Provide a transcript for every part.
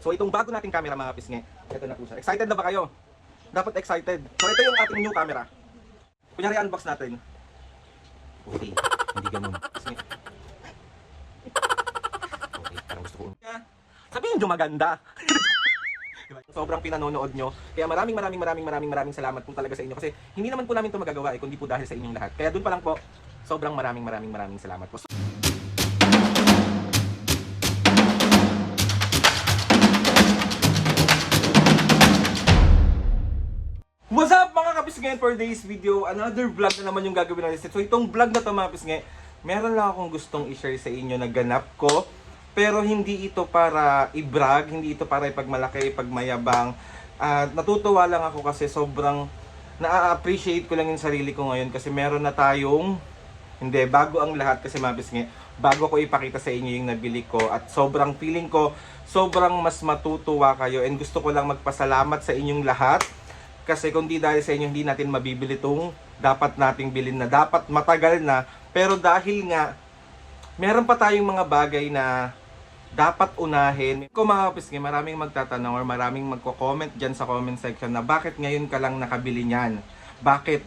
So itong bago nating camera mga pisngi, ito na po siya. Excited na ba kayo? Dapat excited. So ito yung ating new camera. Kunyari unbox natin. Okay, hindi ganun. Pisngi. Okay, parang gusto ko. Sabihin nyo maganda. Sobrang pinanonood nyo. Kaya maraming salamat po talaga sa inyo. Kasi hindi naman po namin ito magagawa kundi po dahil sa inyong lahat. Kaya dun pa lang po, sobrang maraming salamat po. What's up mga kapisngen, for today's video, another vlog na naman yung gagawin natin. So itong vlog na to mga kapisngen, meron lang akong gustong i-share sa inyo na ganap ko. Pero hindi ito para i-brag, hindi ito para ipagmalaki, ipagmayabang. Natutuwa lang ako kasi sobrang na-appreciate ko lang yung sarili ko ngayon kasi meron na tayong, hindi, bago ang lahat kasi mga kapisngen, bago ko ipakita sa inyo yung nabili ko at sobrang feeling ko, sobrang mas matutuwa kayo and gusto ko lang magpasalamat sa inyong lahat. Kasi kung di dahil sa inyo, hindi natin mabibili itong dapat nating bilhin na dapat matagal na. Pero dahil nga, meron pa tayong mga bagay na dapat unahin. Kung mga kapisngi, maraming magtatanong or maraming magko-comment dyan sa comment section na bakit ngayon ka lang nakabili niyan? Bakit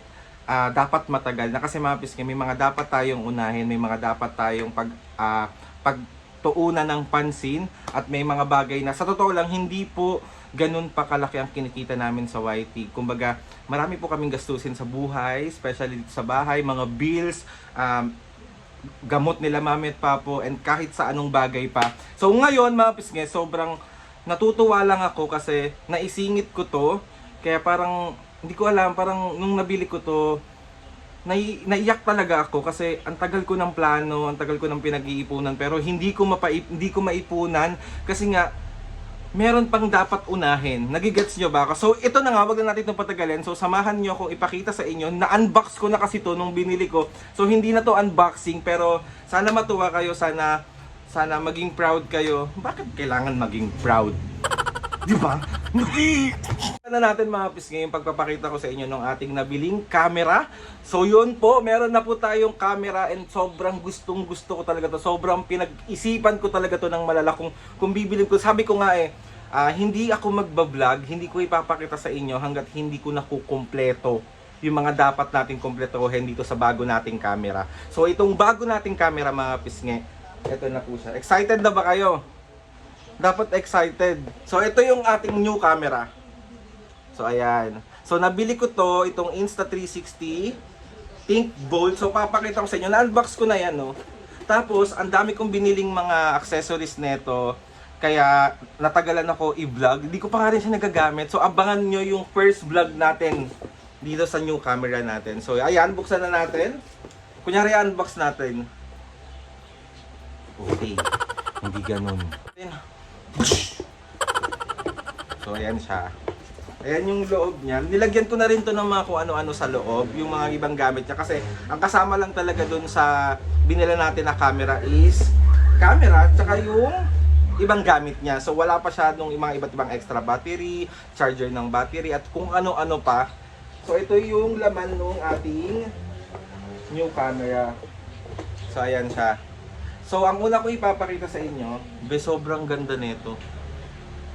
dapat matagal na? Kasi mga kapisngi, may mga dapat tayong unahin, may mga dapat tayong pagtuunan ng pansin at may mga bagay na sa totoo lang hindi po ganun pa kalaki ang kinikita namin sa YT. Kumbaga, marami po kaming gastusin sa buhay, especially dito sa bahay, mga bills, gamot nila mami at papo, and kahit sa anong bagay pa. So ngayon mga pisngi, sobrang natutuwa lang ako kasi naisingit ko to. Kaya parang, hindi ko alam, parang nung nabili ko to, naiyak talaga ako kasi ang tagal ko ng plano, ang tagal ko ng pinag-iipunan, pero hindi ko maipunan kasi nga, meron pang dapat unahin. Nagigets nyo ba? So, ito na nga, wag na natin itong patagalin. So, samahan nyo akong ipakita sa inyo. Na-unbox ko na kasi to nung binili ko. So, hindi na to unboxing, pero sana matuwa kayo. Sana maging proud kayo. Bakit kailangan maging proud? Di ba? Na natin mga pisngi yung pagpapakita ko sa inyo ng ating nabiling camera. So yun po, meron na po tayong camera and sobrang gustong gusto ko talaga to. Sobrang pinag-isipan ko talaga to ng malala kung bibilin ko. Sabi ko nga hindi ako magbablog, hindi ko ipapakita sa inyo hanggat hindi ko nakukumpleto yung mga dapat nating kumpletuhin dito sa bago nating camera. So itong bago nating camera mga pisngi, ito na po siya. Excited na ba kayo? Dapat excited. So ito yung ating new camera. So ayan. So nabili ko to, itong Insta360 Think Bold. So papakita ko sa inyo. Na-unbox ko na yan, no. Tapos ang dami kong biniling mga accessories nito. Kaya natagalan ako i-vlog. Hindi ko pa nga rin siya nagagamit. So abangan nyo yung first vlog natin dito sa new camera natin. So ayan, buksan na natin. Kunyari unbox natin. Okay. Hindi ganun. So ayan siya. Ayan yung loob niya. Nilagyan ko na rin to ng mga kung ano-ano sa loob, yung mga ibang gamit niya. Kasi ang kasama lang talaga dun sa binila natin na camera is camera, tsaka yung ibang gamit niya. So wala pa siya nung mga iba't ibang extra battery, charger ng battery, at kung ano-ano pa. So ito yung laman ng ating new camera. So ayan siya. So ang una ko ipapakita sa inyo, sobrang ganda nito.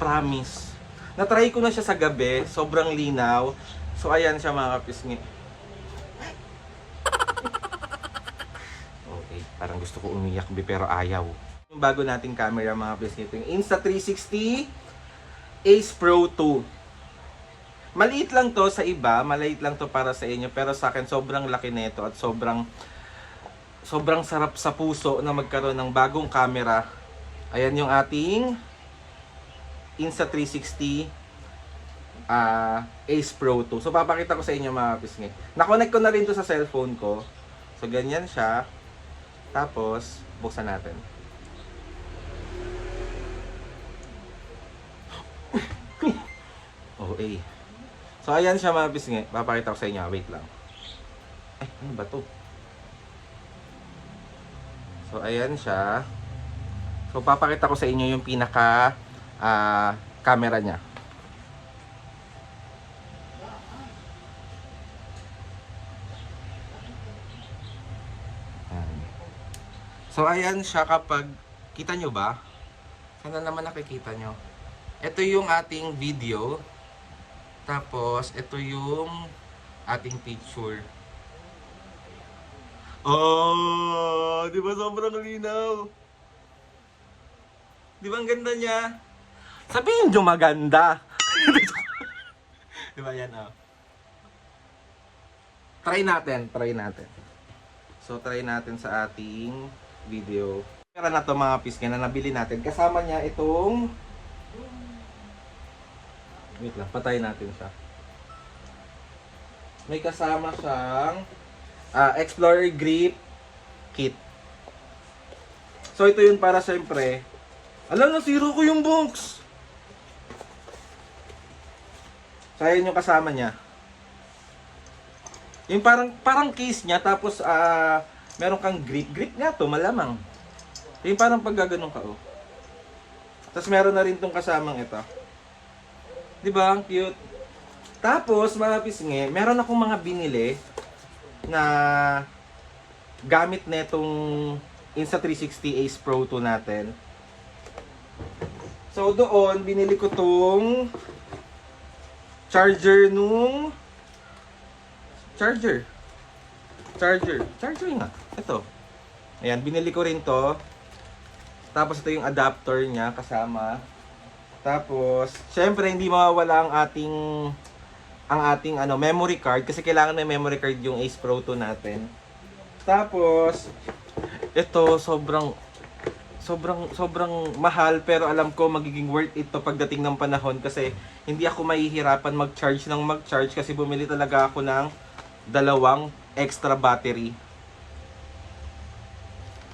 Promise. Na-try ko na siya sa gabi, sobrang linaw. So ayan siya mga kapisngi. Okay, parang gusto ko umiyak pero ayaw. Yung bago nating camera mga kapisngi, ito yung Insta360 Ace Pro 2. Maliit lang to sa iba, maliit lang to para sa inyo, pero sa akin sobrang laki nito at sobrang sarap sa puso na magkaroon ng bagong camera. Ayan yung ating Insta360 Ace Pro 2. So papakita ko sa inyo mga kapisngi. Na-connect ko na rin to sa cellphone ko. So ganyan siya. Tapos buksan natin. Okay. So ayan siya mga kapisngi. Papakita ko sa inyo. Wait lang. Ay, ano ba to? So ayan siya. So papakita ko sa inyo yung pinaka camera niya. So ayan siya kapag kita nyo ba? Sana naman nakikita nyo. Ito yung ating video. Tapos, ito yung ating picture. Oh, di ba sobrang linaw? Di ba ang ganda niya? Sabihin nyo maganda. Di ba yan, oh? Try natin. So, try natin sa ating video. Pera na to mga pisngi na nabili natin. Kasama niya itong... Wait lang, patayin natin siya. May kasama siyang Explorer Grip Kit. So, ito yun para siyempre. Alam, nasiro ko yung box. So, ayan yung kasama niya. Yung parang case niya, tapos meron kang grip nga to, malamang. Yung parang paggaganong ka, oh. Tapos meron na rin tong kasamang ito. 'Di ba? Ang cute. Tapos, mga pisngi, meron akong mga binili na gamit netong Insta360 Ace Pro 2 natin. So, doon, binili ko tong charger nung Charger nga. Ito. Ayan, binili ko rin to. Tapos ito yung adapter niya kasama. Tapos, syempre hindi mawawala ang ating memory card kasi kailangan may memory card yung Ace Pro 2 natin. Tapos, ito sobrang mahal pero alam ko magiging worth it to pagdating ng panahon kasi hindi ako mahihirapan mag-charge kasi bumili talaga ako ng dalawang extra battery.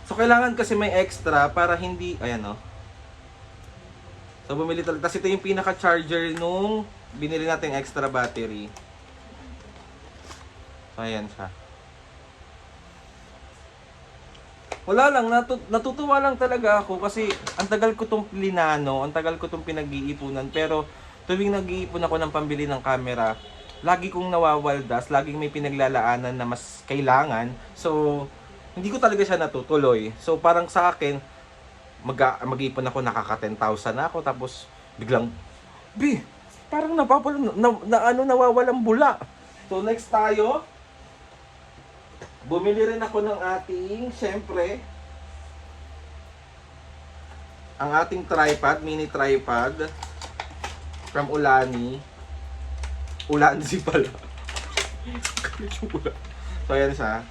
So, kailangan kasi may extra para hindi, ayan o. So, bumili talaga. Tapos ito yung pinaka-charger nung binili natin extra battery. So, ayan siya. Wala lang, natutuwa lang talaga ako kasi ang tagal ko itong plinano, ang tagal ko itong pinag-iipunan. Pero, tuwing nag-iipon ako ng pambili ng camera, lagi kong nawawaldas, laging may pinaglalaanan na mas kailangan. So, hindi ko talaga siya natutuloy. So, parang sa akin, mag-ipon ako, nakaka 10,000 na ako, tapos biglang, parang nawawalang bula. So, next tayo, bumili rin ako ng ating, syempre, ang ating tripod, mini tripod, from Ulani. Ulanzi pala. So, ayan siya.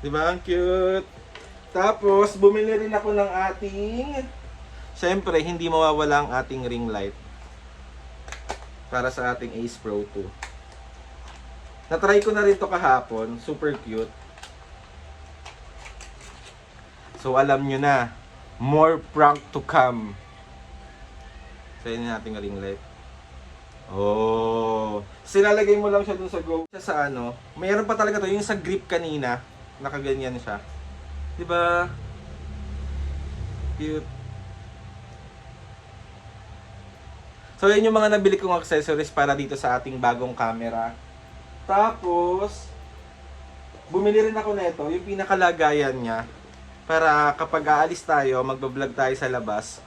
Diba? Ang cute. Tapos, bumili rin ako ng ating... Siyempre, hindi mawawala ang ating ring light. Para sa ating Ace Pro 2. Natry ko na rin to kahapon. Super cute. So, alam nyo na. More prank to come. So, yun yung ating ring light. Oh. Silalagay mo lang siya dun sa go. Siya sa mayroon pa talaga to yung sa grip kanina, nakaganyan siya. 'Di ba? Cute. So, yun yung mga nabili kong accessories para dito sa ating bagong camera. Tapos, bumili rin ako nito, yung pinakalagayan niya para kapag aalis tayo, magba-vlog tayo sa labas,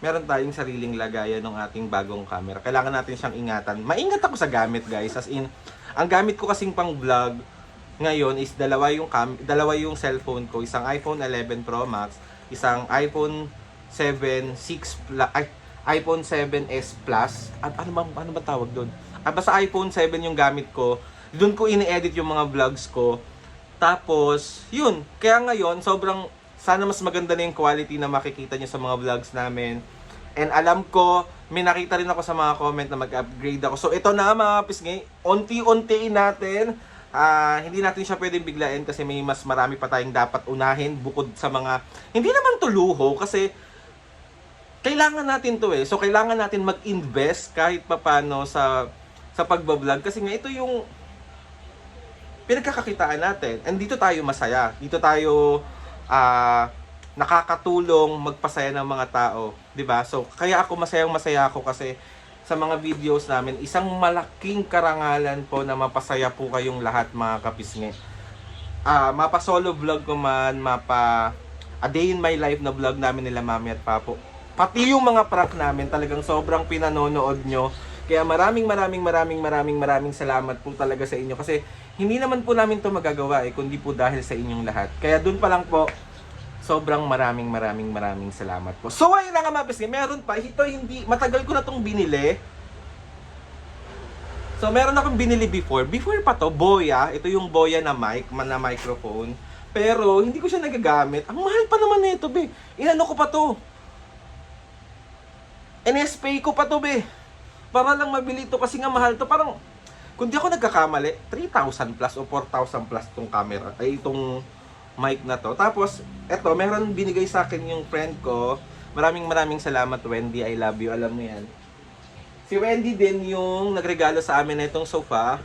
meron tayong sariling lagayan ng ating bagong camera. Kailangan natin siyang ingatan. Maingat ako sa gamit, guys. As in, ang gamit ko kasing pang vlog ngayon is dalawa yung cellphone ko. Isang iPhone 11 Pro Max, isang iPhone 7 iPhone 7s Plus. At ano ba tawag doon? Basta iPhone 7 yung gamit ko. Doon ko ini-edit yung mga vlogs ko. Tapos, yun. Kaya ngayon, sana mas maganda na yung quality na makikita nyo sa mga vlogs namin. And alam ko, may nakita rin ako sa mga comment na mag-upgrade ako. So ito na mga pisngi, unti-untiin natin. Hindi natin siya pwedeng biglain kasi may mas marami pa tayong dapat unahin bukod sa mga, hindi naman tuluho kasi kailangan natin to eh. So kailangan natin mag-invest kahit papano sa pagbablog kasi nga ito yung pinagkakakitaan natin. And dito tayo masaya. Dito tayo nakakatulong magpasaya ng mga tao, 'di ba? So, kaya ako masaya ako kasi sa mga videos namin, isang malaking karangalan po na mapasaya po kayong lahat mga kapisngi. Mapa solo vlog ko man, mapa a day in my life na vlog namin nila Mami at pati yung mga prank namin, talagang sobrang pinanonood nyo. Kaya maraming salamat po talaga sa inyo. Kasi hindi naman po namin to magagawa kundi po dahil sa inyong lahat. Kaya dun pa lang po, sobrang maraming salamat po. So ayun na nga mga pisngi, meron pa. Ito hindi, matagal ko na tong binili. So meron akong binili before. Before pa to, Boya. Ito yung Boya na mic, na microphone. Pero hindi ko siya nagagamit. Ang mahal pa naman nito, be. Inano ko pa to. NSP ko pa to, be. Para lang mabili to kasi nga mahal to. Parang, kung di ako nagkakamali, 3,000 plus o 4,000 plus itong camera. Ay, itong mic na to. Tapos, eto, meron binigay sa akin yung friend ko. Maraming salamat, Wendy. I love you. Alam mo yan. Si Wendy din yung nagregalo sa amin na itong sofa.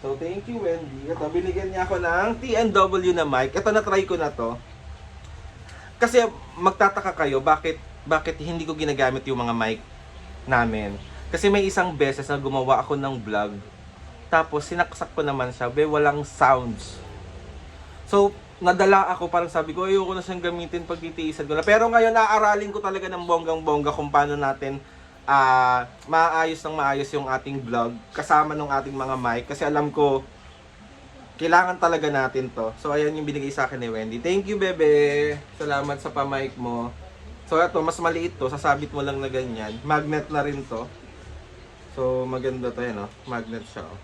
So, thank you, Wendy. Ito, binigyan niya ako ng TNW na mic. Ito, na-try ko na to. Kasi, magtataka kayo, bakit hindi ko ginagamit yung mga mic namin. Kasi may isang beses na gumawa ako ng vlog. Tapos, sinaksak ko naman siya. Walang sounds. So, nadala ako. Parang sabi ko, ayoko na siyang gamitin pag titiisan ko na. Pero ngayon, naaralin ko talaga ng bonggang-bongga kung paano natin maayos yung ating vlog kasama ng ating mga mic. Kasi alam ko, kailangan talaga natin to. So, ayan yung binigay sa akin ni Wendy. Thank you, bebe. Salamat sa pa-mic mo. So, ito, mas maliit to. Sasabit mo lang na ganyan. Magnet na rin to. So, maganda to yan, oh. Magnet siya, oh.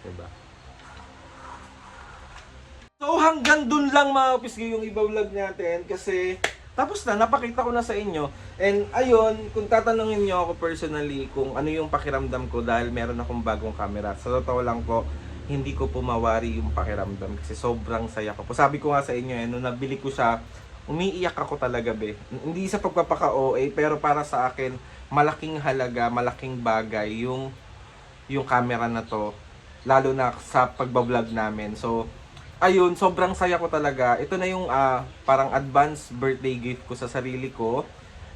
Diba? So, hanggang dun lang mga pisgi yung iba vlog natin. Kasi, tapos na, napakita ko na sa inyo. And, ayun, kung tatanungin nyo ako personally kung ano yung pakiramdam ko dahil meron akong bagong camera. Sa totoo lang po, hindi ko po mawari yung pakiramdam kasi sobrang saya ko po. Sabi ko nga sa inyo, nung nabili ko siya, umiiyak ako talaga, be. Hindi sa pagpapaka-OA, pero para sa akin, malaking halaga, malaking bagay yung camera na to, lalo na sa pagbablog namin. So, ayun, sobrang saya ko talaga. Ito na yung parang advance birthday gift ko sa sarili ko.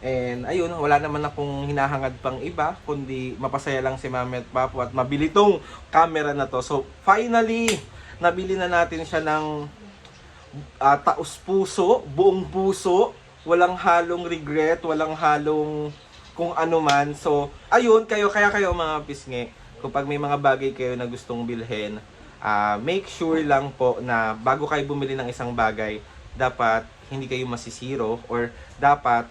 And ayun, wala naman akong hinahangad pang iba, kundi mapasaya lang si Mami at Papo at mabili tong camera na to. So, finally, nabili na natin siya ng taos puso, buong puso, walang halong regret, walang halong kung ano man. So, ayun, kaya kayo mga pisngi, kung pag may mga bagay kayo na gustong bilhin, make sure lang po na bago kayo bumili ng isang bagay, dapat hindi kayo masisiro or dapat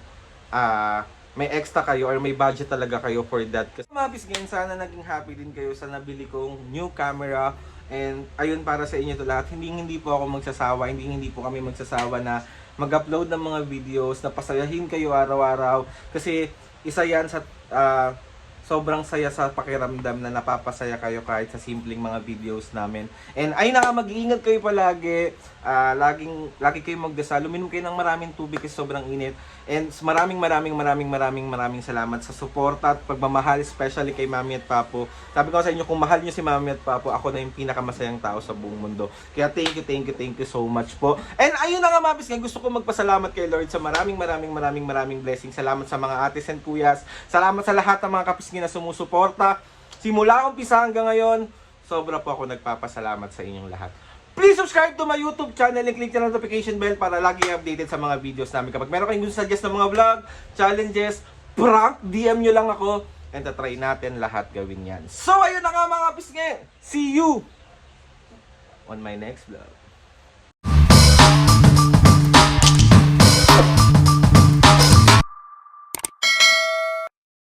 may extra kayo or may budget talaga kayo for that. Kasi mga pisngi, sana naging happy din kayo sa nabili kong new camera. And ayun, para sa inyo to lahat, hindi po ako magsasawa, hindi po kami magsasawa na mag-upload ng mga videos na pasayahin kayo araw-araw. Kasi isa yan sa sobrang saya sa pakiramdam na napapasaya kayo kahit sa simpleng mga videos namin. And ayun na nga, mag-iingat kayo palagi. Lagi kayo magdasal. Uminom kayo ng maraming tubig kasi sobrang init. And maraming salamat sa suporta at pagmamahal, especially kay Mami at Papo. Sabi ko sa inyo, kung mahal nyo si Mami at Papo, ako na yung pinakamasayang tao sa buong mundo. Kaya thank you so much po. And ayun na nga, Mabis, gusto ko magpasalamat kay Lord sa maraming blessings. Salamat sa mga ates and kuyas. Salamat sa lahat ng mga kapisngi na sumusuporta. Simula umpisa hanggang ngayon, sobra po ako nagpapasalamat sa inyong lahat. Please subscribe to my YouTube channel and click the notification bell para lagi updated sa mga videos namin. Kapag meron kayong gusto suggest ng mga vlog, challenges, prank, DM nyo lang ako and tatry natin lahat gawin yan. So ayun na nga mga pisngi, see you on my next vlog.